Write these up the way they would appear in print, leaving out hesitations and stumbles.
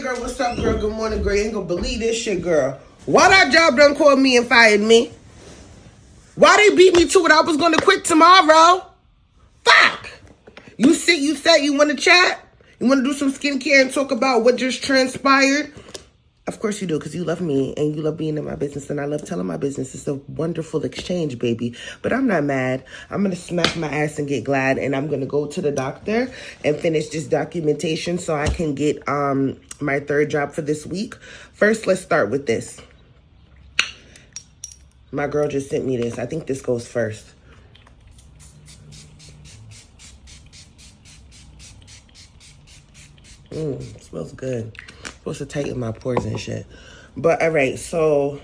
girl, what's up, girl? Good morning, girl. You ain't gonna believe this shit, girl. Why that job done called me and fired me? Why they beat me to it? I was gonna quit tomorrow. Fuck. You said you wanna chat? You wanna do some skincare and talk about what just transpired? Of course you do, because you love me and you love being in my business and I love telling my business. It's a wonderful exchange, baby. But I'm not mad. I'm going to smack my ass and get glad, and I'm going to go to the doctor and finish this documentation so I can get my third job for this week. First, let's start with this. My girl just sent me this. I think this goes first. It smells good. Supposed to tighten my pores and shit. But all right, so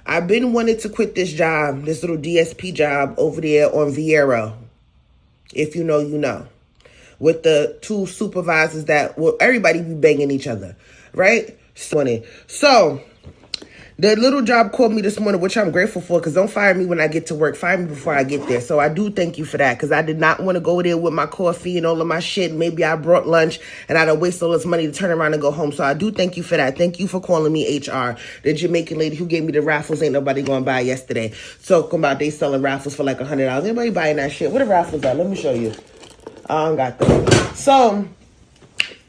I've been wanting to quit this job, this little DSP job over there on Vieira. If you know, you know. With the two supervisors that, well, everybody be banging each other, right? So the little job called me this morning, which I'm grateful for, because don't fire me when I get to work. Fire me before I get there. So I do thank you for that, because I did not want to go there with my coffee and all of my shit. Maybe I brought lunch and I don't waste all this money to turn around and go home. So I do thank you for that. Thank you for calling me HR. The Jamaican lady who gave me the raffles ain't nobody going to buy yesterday. Talking about they selling raffles for like $100. Anybody buying that shit? What the raffles are? Let me show you. I don't got them. So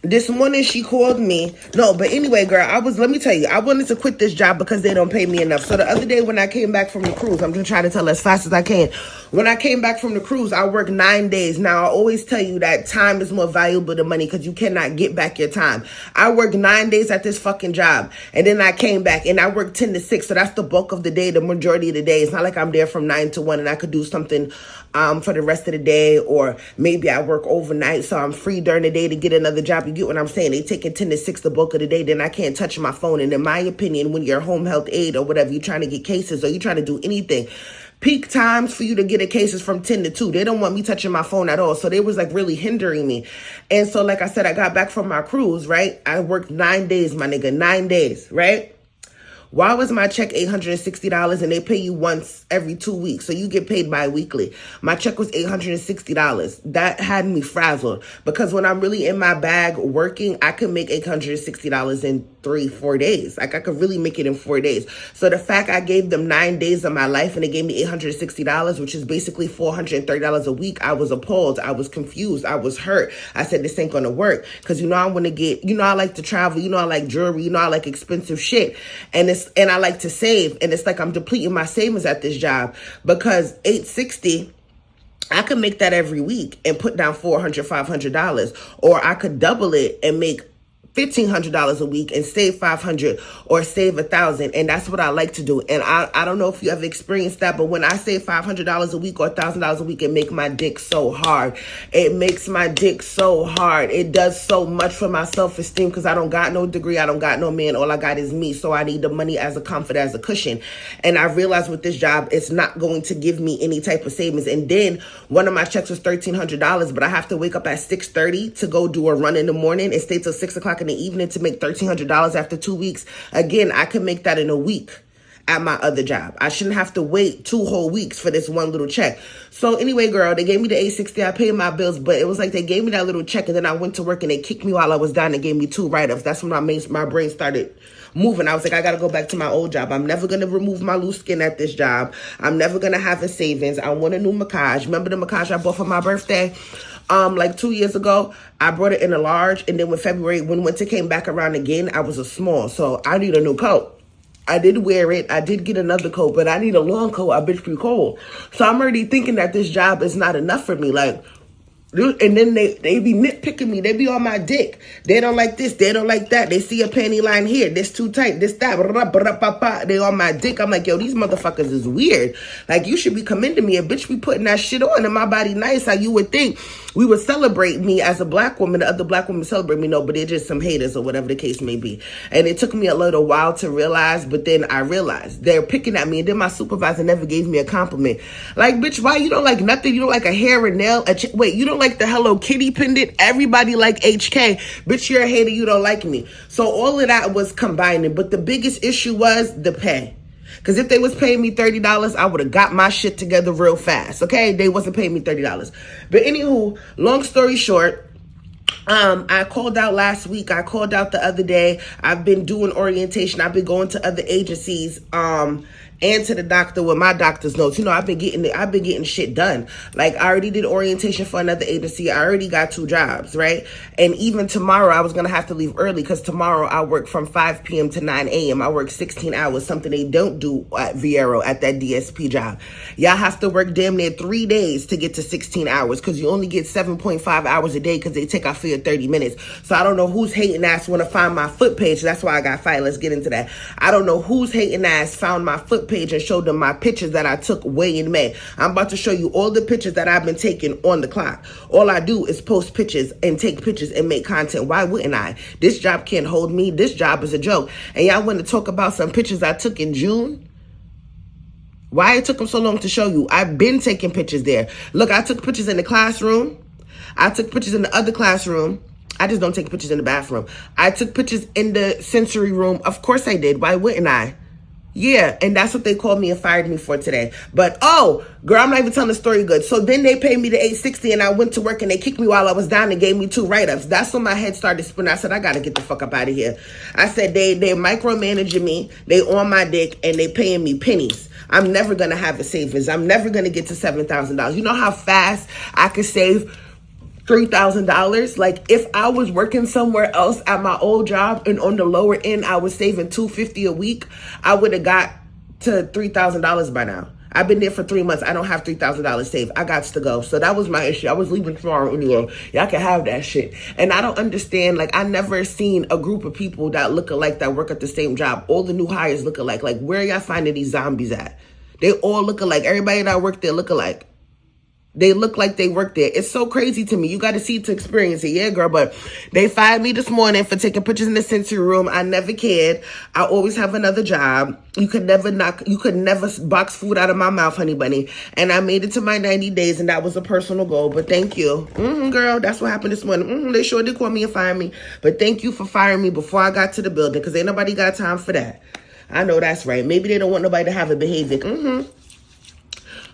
this morning she called me. No, but anyway, girl, let me tell you, I wanted to quit this job because they don't pay me enough. So the other day when I came back from the cruise, I'm just trying to tell as fast as I can. When I came back from the cruise, I worked 9 days. Now, I always tell you that time is more valuable than money because you cannot get back your time. I worked 9 days at this fucking job, and then I came back and I worked 10 to 6. So that's the bulk of the day, the majority of the day. It's not like I'm there from 9 to 1 and I could do something for the rest of the day, or maybe I work overnight so I'm free during the day to get another job. You get what I'm saying? They taking 10 to 6 the bulk of the day, then I can't touch my phone. And in my opinion, when you're home health aide or whatever, you're trying to get cases or you're trying to do anything, peak times for you to get a case is from 10 to 2. They don't want me touching my phone at all. So they was like really hindering me. And so like I said, I got back from my cruise, right? I worked 9 days, my nigga, 9 days, right? Why was my check $860 and they pay you once every 2 weeks? So you get paid bi-weekly. My check was $860. That had me frazzled because when I'm really in my bag working, I could make $860 in 3-4 days. Like I could really make it in 4 days. So the fact I gave them 9 days of my life and they gave me $860, which is basically $430 a week, I was appalled. I was confused. I was hurt. I said, this ain't going to work because, I want to get, I like to travel. I like jewelry. I like expensive shit. And I like to save. And it's like I'm depleting my savings at this job because $860, I could make that every week and put down $400, $500. Or I could double it and make $1,500 a week and save $500 or save $1,000. And that's what I like to do. And I don't know if you ever experienced that, but when I save $500 a week or $1,000 a week, it makes my dick so hard. It makes my dick so hard. It does so much for my self-esteem because I don't got no degree. I don't got no man. All I got is me. So I need the money as a comfort, as a cushion. And I realized with this job, it's not going to give me any type of savings. And then one of my checks was $1,300, but I have to wake up at 6:30 to go do a run in the morning and stay till 6 o'clock in the evening to make $1,300 after 2 weeks. Again, I could make that in a week at my other job. I shouldn't have to wait 2 whole weeks for this one little check. So anyway, girl, they gave me the $860. I paid my bills, but it was like they gave me that little check and then I went to work and they kicked me while I was down and gave me 2 write-ups. That's when my brain started moving. I was like, I got to go back to my old job. I'm never going to remove my loose skin at this job. I'm never going to have a savings. I want a new massage. Remember the massage I bought for my birthday? Like 2 years ago, I brought it in a large. And then when winter came back around again, I was a small. So I need a new coat. I did wear it. I did get another coat, but I need a long coat. I bitch be cold. So I'm already thinking that this job is not enough for me. Like, and then they be nitpicking me. They be on my dick. They don't like this. They don't like that. They see a panty line here. This too tight. This, that. They on my dick. I'm like, yo, these motherfuckers is weird. Like, you should be commending me. A bitch be putting that shit on and my body nice. How you would think we would celebrate me as a black woman. The other black women celebrate me. No, but they're just some haters or whatever the case may be. And it took me a little while to realize, but then I realized they're picking at me. And then my supervisor never gave me a compliment. Like, bitch, why you don't like nothing? You don't like a hair and nail? Wait, you don't like the Hello Kitty pendant? Everybody like HK. Bitch, you're a hater. You don't like me. So all of that was combining. But the biggest issue was the pay. Because if they was paying me $30, I would have got my shit together real fast. Okay? They wasn't paying me $30. But anywho, long story short, I called out last week. I called out the other day. I've been doing orientation. I've been going to other agencies, and to the doctor with my doctor's notes. You know, I've been getting shit done. Like, I already did orientation for another agency. I already got 2 jobs, right? And even tomorrow, I was going to have to leave early because tomorrow I work from 5 p.m. to 9 a.m. I work 16 hours, something they don't do at Viero at that DSP job. Y'all have to work damn near 3 days to get to 16 hours because you only get 7.5 hours a day because they take off for your 30 minutes. So I don't know who's hating ass want to find my foot page. That's why I got fired. Let's get into that. I don't know who's hating ass found my foot page and showed them my pictures that I took way in May. I'm about to show you all the pictures that I've been taking on the clock. All I do is post pictures and take pictures and make content. Why wouldn't I? This job can't hold me. This job is a joke. And y'all want to talk about some pictures I took in June? Why it took them so long to show you? I've been taking pictures there. Look, I took pictures in the classroom. I took pictures in the other classroom. I just don't take pictures in the bathroom. I took pictures in the sensory room. Of course I did. Why wouldn't I? Yeah, and that's what they called me and fired me for today. But, oh, girl, I'm not even telling the story good. So then they paid me the $860 and I went to work and they kicked me while I was down and gave me 2 write-ups. That's when my head started spinning. I said, I got to get the fuck up out of here. I said, they micromanaging me. They on my dick and they paying me pennies. I'm never going to have a savings. I'm never going to get to $7,000. You know how fast I could save $3,000? Like, if I was working somewhere else at my old job and on the lower end I was saving $250 a week, I would have got to $3,000 by now. I've been there for 3 months. I don't have $3,000 saved. I got to go. So that was my issue. I was leaving tomorrow anyway. Y'all can have that shit. And I don't understand. Like, I never seen a group of people that look alike that work at the same job. All the new hires look alike. Like, where y'all finding these zombies at? They all look alike. Everybody that work there look alike. They look like they work there. It's so crazy to me. You got to see to experience it. Yeah, girl. But they fired me this morning for taking pictures in the sensory room. I never cared. I always have another job. You could never box food out of my mouth, honey bunny. And I made it to my 90 days and that was a personal goal. But thank you. Girl, that's what happened this morning. They sure did call me and fire me. But thank you for firing me before I got to the building because ain't nobody got time for that. I know that's right. Maybe they don't want nobody to have a behavior.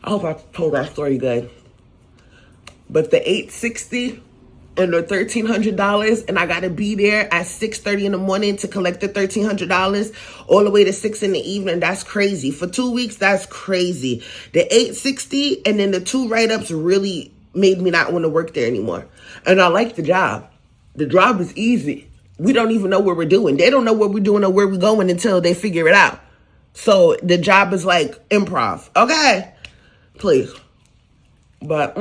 I hope I told that story good. But the $860 and the $1,300, and I gotta be there at 6:30 in the morning to collect the $1,300 all the way to 6 in the evening. That's crazy. For 2 weeks, that's crazy. The $860 and then the 2 write-ups really made me not want to work there anymore. And I like the job. The job is easy. We don't even know what we're doing. They don't know what we're doing or where we're going until they figure it out. So the job is like improv. Okay? Please. But,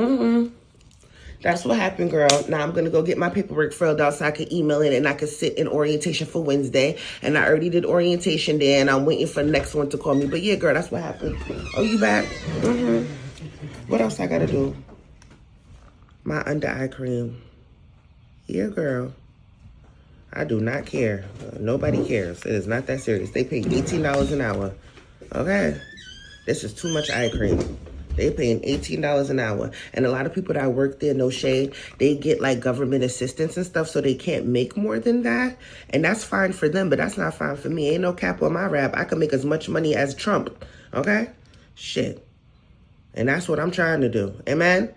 that's what happened, girl. Now I'm going to go get my paperwork filled out so I can email it and I can sit in orientation for Wednesday. And I already did orientation there and I'm waiting for the next one to call me. But yeah, girl, that's what happened. Oh, you back? What else I got to do? My under eye cream. Yeah, girl. I do not care. Nobody cares. It is not that serious. They pay $18 an hour. Okay? This is too much eye cream. They paying $18 an hour. And a lot of people that work there, no shade, they get like government assistance and stuff, so they can't make more than that. And that's fine for them, but that's not fine for me. Ain't no cap on my rap. I can make as much money as Trump. Okay? Shit. And that's what I'm trying to do. Amen?